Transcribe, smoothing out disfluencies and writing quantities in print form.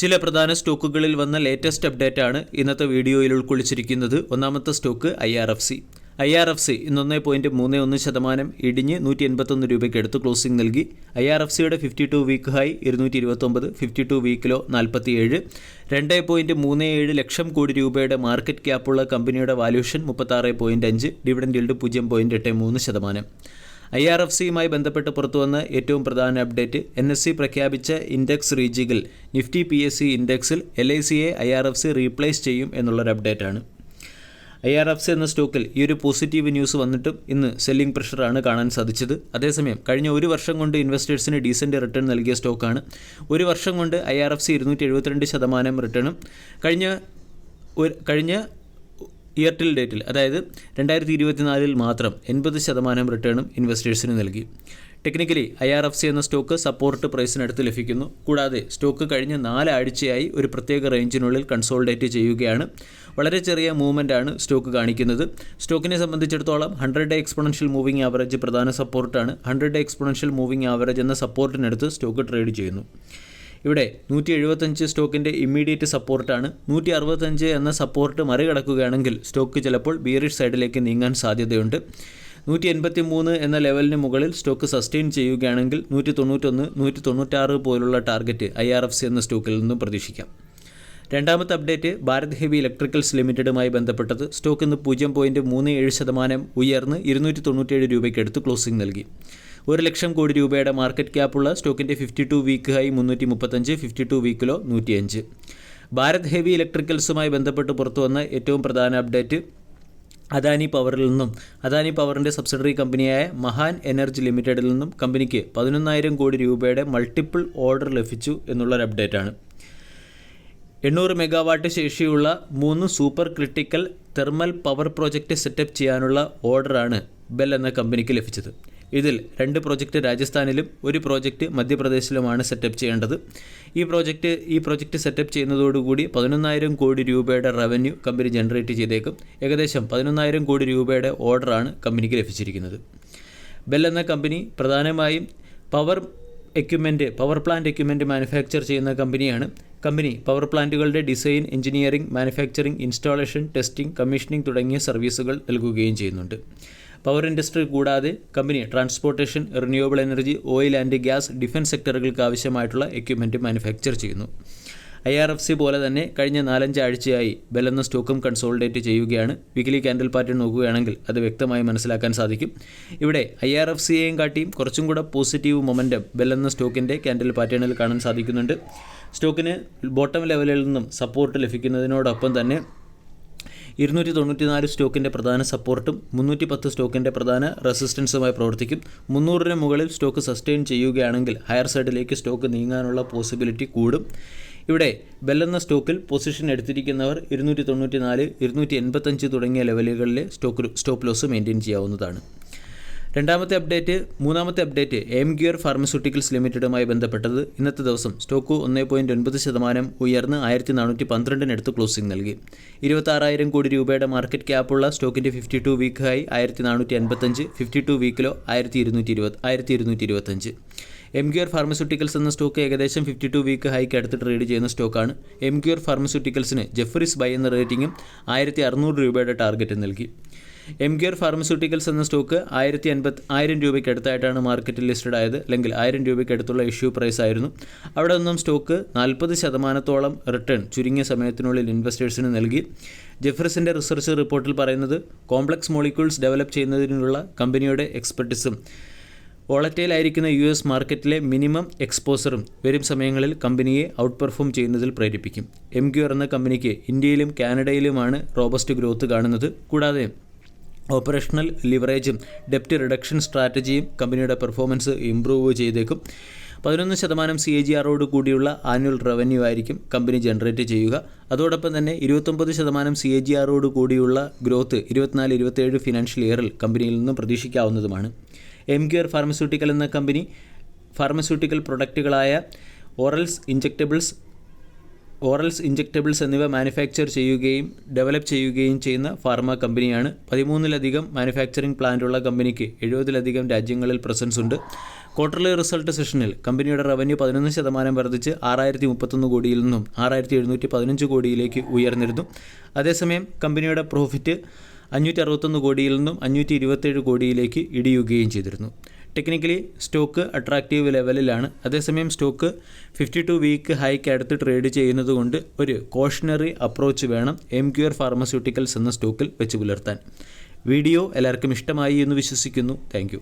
ചില പ്രധാന സ്റ്റോക്കുകളിൽ വന്ന ലേറ്റസ്റ്റ് അപ്ഡേറ്റ് ആണ് ഇന്നത്തെ വീഡിയോയിൽ ഉൾക്കൊള്ളിച്ചിരിക്കുന്നത്. ഒന്നാമത്തെ സ്റ്റോക്ക് IRFC ഇന്ന് 1.31% ഇടിഞ്ഞ് 181 രൂപയ്ക്ക് അടുത്ത് ക്ലോസിംഗ് നൽകി. IRFCയുടെ 52 week high 229, 52 week law 47. 2.37 lakh crore രൂപയുടെ മാർക്കറ്റ് ക്യാപ്പുള്ള കമ്പനിയുടെ വാല്യൂഷൻ 36.5, ഡിവിഡൻഡ് yield 0.83%. IRFCയുമായി ബന്ധപ്പെട്ട് പുറത്തുവന്ന ഏറ്റവും പ്രധാന അപ്ഡേറ്റ്, NSE പ്രഖ്യാപിച്ച ഇൻഡെക്സ് റീജികൾ നിഫ്റ്റി PSE ഇൻഡെക്സിൽ LICയെ IRFC റീപ്ലേസ് ചെയ്യും എന്നുള്ളൊരു അപ്ഡേറ്റാണ്. IRFC എന്ന സ്റ്റോക്കിൽ ഈ ഒരു പോസിറ്റീവ് ന്യൂസ് വന്നിട്ടും ഇന്ന് സെല്ലിംഗ് പ്രഷറാണ് കാണാൻ സാധിച്ചത്. അതേസമയം കഴിഞ്ഞ ഒരു വർഷം കൊണ്ട് ഇൻവെസ്റ്റേഴ്സിന് ഡീസൻറ്റ് റിട്ടേൺ നൽകിയ സ്റ്റോക്കാണ്. ഒരു വർഷം കൊണ്ട് IRFC 272% റിട്ടേണും കഴിഞ്ഞ ഇയർ ടിൽ ഡേറ്റിൽ, അതായത് 2024 മാത്രം 80% റിട്ടേണും ഇൻവെസ്റ്റേഴ്സിന് നൽകി. ടെക്നിക്കലി IRFC എന്ന സ്റ്റോക്ക് സപ്പോർട്ട് പ്രൈസിനടുത്ത് ലഭിക്കുന്നു. കൂടാതെ സ്റ്റോക്ക് കഴിഞ്ഞ 4 ആഴ്ചയായി ഒരു പ്രത്യേക റേഞ്ചിനുള്ളിൽ കൺസോൾഡേറ്റ് ചെയ്യുകയാണ്. വളരെ ചെറിയ മൂവ്മെൻ്റാണ് സ്റ്റോക്ക് കാണിക്കുന്നത്. സ്റ്റോക്കിനെ സംബന്ധിച്ചിടത്തോളം 100-day എക്സ്പോണൻഷ്യൽ മൂവിംഗ് ആവറേജ് പ്രധാന സപ്പോർട്ടാണ്. 100-day എക്സ്പോണൻഷ്യൽ മൂവിംഗ് ആവറേജ് എന്ന സപ്പോർട്ടിനടുത്ത് സ്റ്റോക്ക് ട്രേഡ് ചെയ്യുന്നു. ഇവിടെ 175 സ്റ്റോക്കിൻ്റെ ഇമ്മീഡിയറ്റ് സപ്പോർട്ടാണ്. 165 എന്ന സപ്പോർട്ട് മറികടക്കുകയാണെങ്കിൽ സ്റ്റോക്ക് ചിലപ്പോൾ ബിയറിഷ് സൈഡിലേക്ക് നീങ്ങാൻ സാധ്യതയുണ്ട്. 183 എന്ന ലെവലിന് മുകളിൽ സ്റ്റോക്ക് സസ്റ്റെയിൻ ചെയ്യുകയാണെങ്കിൽ 191, 196 പോലുള്ള ടാർഗറ്റ് IRFC എന്ന സ്റ്റോക്കിൽ നിന്നും പ്രതീക്ഷിക്കാം. രണ്ടാമത്തെ അപ്ഡേറ്റ് ഭാരത് ഹെവി ഇലക്ട്രിക്കൽസ് ലിമിറ്റഡുമായി ബന്ധപ്പെട്ടത്. സ്റ്റോക്ക് ഇന്ന് 0.37% ഉയർന്ന് 297 രൂപയ്ക്ക് അടുത്ത് ക്ലോസിംഗ് നൽകി. 1 ലക്ഷം കോടി രൂപയുടെ മാർക്കറ്റ് ക്യാപ്പുള്ള സ്റ്റോക്കിൻ്റെ 52 week high 335, 52 week low 105. Bharat heavy ഇലക്ട്രിക്കൽസുമായി ബന്ധപ്പെട്ട് പുറത്തുവന്ന ഏറ്റവും പ്രധാന അപ്ഡേറ്റ്, അദാനി പവറിൽ നിന്നും അദാനി പവറിൻ്റെ സബ്സിഡറി കമ്പനിയായ മഹാൻ എനർജി ലിമിറ്റഡിൽ നിന്നും കമ്പനിക്ക് 11,000 കോടി രൂപയുടെ മൾട്ടിപ്പിൾ ഓർഡർ ലഭിച്ചു എന്നുള്ളൊരു അപ്ഡേറ്റാണ്. 800 മെഗാവാട്ട് ശേഷിയുള്ള 3 super critical thermal power project setup ചെയ്യാനുള്ള ഓർഡറാണ് ബെൽ എന്ന കമ്പനിക്ക് ലഭിച്ചത്. ഇതിൽ 2 പ്രോജക്റ്റ് രാജസ്ഥാനിലും 1 പ്രോജക്റ്റ് മധ്യപ്രദേശിലുമാണ് സെറ്റപ്പ് ചെയ്യേണ്ടത്. ഈ പ്രോജക്റ്റ് സെറ്റപ്പ് ചെയ്യുന്നതോടുകൂടി 11,000 കോടി രൂപയുടെ റവന്യൂ കമ്പനി ജനറേറ്റ് ചെയ്തേക്കും. ഏകദേശം 11,000 കോടി രൂപയുടെ ഓർഡറാണ് കമ്പനിക്ക് ലഭിച്ചിരിക്കുന്നത്. ബെൽ എന്ന കമ്പനി പ്രധാനമായും പവർ പ്ലാന്റ് എക്യുപ്മെൻറ്റ് മാനുഫാക്ചർ ചെയ്യുന്ന കമ്പനിയാണ്. കമ്പനി പവർ പ്ലാന്റുകളുടെ design, engineering, manufacturing, installation, testing, commissioning തുടങ്ങിയ സർവീസുകൾ നൽകുകയും ചെയ്യുന്നുണ്ട്. പവർ ഇൻഡസ്ട്രി കൂടാതെ company transportation, renewable energy, oil and gas, defence സെക്ടറുകൾക്ക് ആവശ്യമായിട്ടുള്ള എക്യുപ്മെൻറ്റ് മാനുഫാക്ചർ ചെയ്യുന്നു. IRFC പോലെ തന്നെ കഴിഞ്ഞ 4-5 ആഴ്ചയായി ബെൽ എന്ന സ്റ്റോക്കും കൺസോൾഡേറ്റ് ചെയ്യുകയാണ്. വീക്കിലി ക്യാൻഡിൽ പാറ്റേൺ നോക്കുകയാണെങ്കിൽ അത് വ്യക്തമായി മനസ്സിലാക്കാൻ സാധിക്കും. ഇവിടെ IRFCയെയും കാട്ടിയും കുറച്ചും കൂടെ പോസിറ്റീവ് മൊമെൻറ്റം ബെൽ എന്ന സ്റ്റോക്കിൻ്റെ ക്യാൻഡിൽ പാറ്റേണിൽ കാണാൻ സാധിക്കുന്നുണ്ട്. സ്റ്റോക്കിന് ബോട്ടം ലെവലിൽ നിന്നും സപ്പോർട്ട് ലഭിക്കുന്നതിനോടൊപ്പം തന്നെ 294 സ്റ്റോക്കിൻ്റെ പ്രധാന സപ്പോർട്ടും 310 സ്റ്റോക്കിൻ്റെ പ്രധാന റെസിസ്റ്റൻസുമായി പ്രവർത്തിക്കും. 300-ന് മുകളിൽ സ്റ്റോക്ക് സസ്റ്റെയിൻ ചെയ്യുകയാണെങ്കിൽ ഹയർ സൈഡിലേക്ക് സ്റ്റോക്ക് നീങ്ങാനുള്ള പോസിബിലിറ്റി കൂടും. ഇവിടെ ബെൽ എന്ന സ്റ്റോക്കിൽ പൊസിഷൻ എടുത്തിരിക്കുന്നവർ 294, 285 തുടങ്ങിയ ലെവലുകളിലെ സ്റ്റോപ്പ് ലോസ് മെയിൻറ്റെയിൻ ചെയ്യാവുന്നതാണ്. മൂന്നാമത്തെ അപ്ഡേറ്റ് എംഗ്യൂർ ഫാർമസ്യൂട്ടിക്കൽസ് ലിമിറ്റഡുമായി ബന്ധപ്പെട്ടത്. ഇന്നത്തെ ദിവസം സ്റ്റോക്ക് 1.9% ഉയർന്ന് 1412 ക്ലോസിംഗ് നൽകി. 26,000 കോടി രൂപയുടെ മാർക്കറ്റ് ക്യാപ്പുള്ള സ്റ്റോക്കിൻ്റെ 52 week high 1455, 52 week low 1225. Emcure pharmaceuticals എന്ന സ്റ്റോക്ക് ഏകദേശം 52 വീക്ക് ഹൈക്ക് അടുത്ത് ട്രേഡ് ചെയ്യുന്ന സ്റ്റോക്കാണ്. എംഗ്യൂർ ഫാർമസ്യൂട്ടിക്കൽസിന് ജെഫ്രീസ് ബൈ എന്ന റേറ്റിംഗും 1,600 രൂപയുടെ ടാർഗറ്റ് നൽകി. എംഗ്യൂർ ഫാർമസ്യൂട്ടിക്കൽസ് എന്ന സ്റ്റോക്ക് 1,050 രൂപയ്ക്ക് അടുത്തായിട്ടാണ് മാർക്കറ്റിൽ ലിസ്റ്റഡ് ആയത്, അല്ലെങ്കിൽ 1000 രൂപയ്ക്ക് അടുത്തുള്ള ഇഷ്യൂ പ്രൈസ് ആയിരുന്നു. അവിടെ നിന്നും സ്റ്റോക്ക് 40% റിട്ടേൺ ചുരുങ്ങിയ സമയത്തിനുള്ളിൽ ഇൻവെസ്റ്റേഴ്സിന് നൽകി. ജെഫ്രീസിൻ്റെ റിസർച്ച് റിപ്പോർട്ടിൽ പറയുന്നത്, കോംപ്ലക്സ് മോളിക്യൂൾസ് ഡെവലപ്പ് ചെയ്യുന്നതിനുള്ള കമ്പനിയുടെ എക്സ്പെർട്ടിസും വോളറ്റൈൽ ആയിരിക്കുന്ന US മാർക്കറ്റിലെ മിനിമം എക്സ്പോസറും വരും സമയങ്ങളിൽ കമ്പനിയെ ഔട്ട് പെർഫോം ചെയ്യുന്നതിൽ പ്രേരിപ്പിക്കും. എംഗ്യൂർ എന്ന കമ്പനിക്ക് ഇന്ത്യയിലും കാനഡയിലുമാണ് റോബസ്റ്റ് ഗ്രോത്ത് കാണുന്നത്. കൂടാതെ ഓപ്പറേഷണൽ ലിവറേജും ഡെപ്റ്റ് റിഡക്ഷൻ സ്ട്രാറ്റജിയും കമ്പനിയുടെ പെർഫോമൻസ് ഇംപ്രൂവ് ചെയ്തേക്കും. 11% CAGR കൂടിയുള്ള ആനുവൽ റവന്യൂ ആയിരിക്കും കമ്പനി ജനറേറ്റ് ചെയ്യുക. അതോടൊപ്പം തന്നെ 29% CAGR കൂടിയുള്ള ഗ്രോത്ത് 24-27 ഫിനാൻഷ്യൽ ഇയറിൽ കമ്പനിയിൽ നിന്നും പ്രതീക്ഷിക്കാവുന്നതുമാണ്. എംഗ്യൂർ ഫാർമസ്യൂട്ടിക്കൽ എന്ന കമ്പനി ഫാർമസ്യൂട്ടിക്കൽ പ്രൊഡക്റ്റുകളായ ഓറൽസ് ഇഞ്ചക്റ്റബിൾസ് എന്നിവ മാനുഫാക്ചർ ചെയ്യുകയും ഡെവലപ്പ് ചെയ്യുകയും ചെയ്യുന്ന ഫാർമ കമ്പനിയാണ്. 13-ലധികം മാനുഫാക്ചറിംഗ് പ്ലാന്റുള്ള കമ്പനിക്ക് 70-ലധികം രാജ്യങ്ങളിൽ പ്രസൻസ് ഉണ്ട്. ക്വാർട്ടർലി റിസൾട്ട് സെഷനിൽ കമ്പനിയുടെ റവന്യൂ 11% വർദ്ധിച്ച് 6031 കോടിയിൽ നിന്നും 6715 കോടിയിലേക്ക് ഉയർന്നിരുന്നു. അതേസമയം കമ്പനിയുടെ പ്രോഫിറ്റ് 561 കോടിയിൽ നിന്നും 527 കോടിയിലേക്ക് ഇടിയുകയും ചെയ്തിരുന്നു. ടെക്നിക്കലി സ്റ്റോക്ക് അട്രാക്റ്റീവ് ലെവലിലാണ്. അതേസമയം സ്റ്റോക്ക് 52 വീക്ക് ഹൈക്ക് അടുത്ത് ട്രേഡ് ചെയ്യുന്നതുകൊണ്ട് ഒരു കോഷണറി അപ്രോച്ച് വേണം എംക്യുർ ഫാർമസ്യൂട്ടിക്കൽസ് എന്ന സ്റ്റോക്കിൽ വെച്ച് പുലർത്താൻ. വീഡിയോ എല്ലാവർക്കും ഇഷ്ടമായി എന്ന് വിശ്വസിക്കുന്നു. താങ്ക്